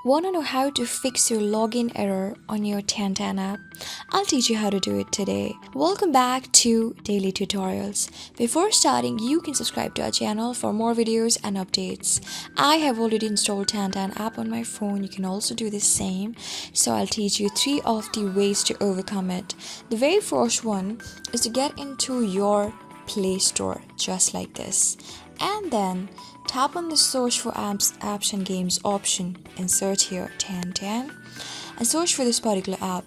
Want to know how to fix your login error on your Tantan app? I'll teach you how to do it today. Welcome back to Daily Tutorials. Before starting, you can subscribe to our channel for more videos and updates. I have already installed Tantan app on my phone. You can also do the same. So I'll teach you 3 of the ways to overcome it. The very first one is to get into your Play Store just like this, and then tap on the search for apps and games option, insert here Tantan and search for this particular app.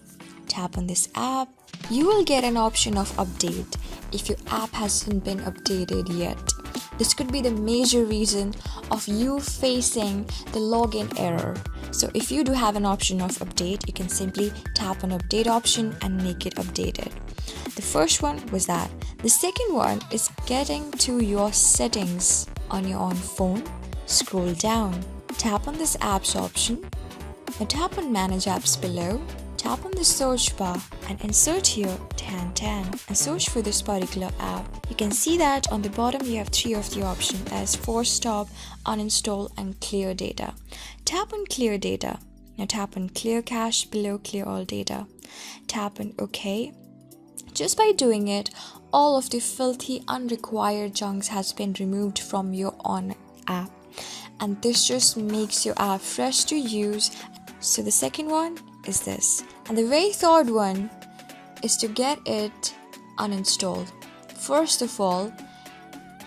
Tap on this app. You will get an option of update if your app hasn't been updated yet. This could be the major reason of you facing the login error. So if you do have an option of update, you can simply tap on update option and make it updated. The first one was that. The second one is getting to your settings on your own phone. Scroll down, tap on this apps option. Now tap on manage apps below. Tap on the search bar and insert here Tantan and search for this particular app. You can see that on the bottom you have 3 of the options as force stop, uninstall and clear data. Tap on clear data. Now tap on clear cache below clear all data. Tap on OK. Just by doing it, all of the filthy unrequired junks has been removed from your own app, and this just makes your app fresh to use. So the second one is this, and the very third one is to get it uninstalled. First of all,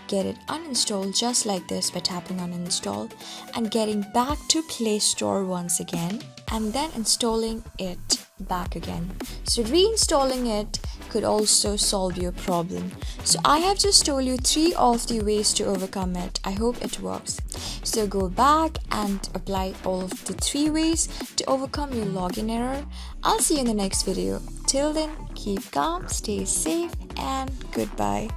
get it uninstalled just like this by tapping on uninstall and getting back to Play Store once again, and then installing it back again. So reinstalling it could also solve your problem. So I have just told you 3 of the ways to overcome it. I hope it works. So go back and apply all of the 3 ways to overcome your login error. I'll see you in the next video. Till then, keep calm, stay safe, and goodbye.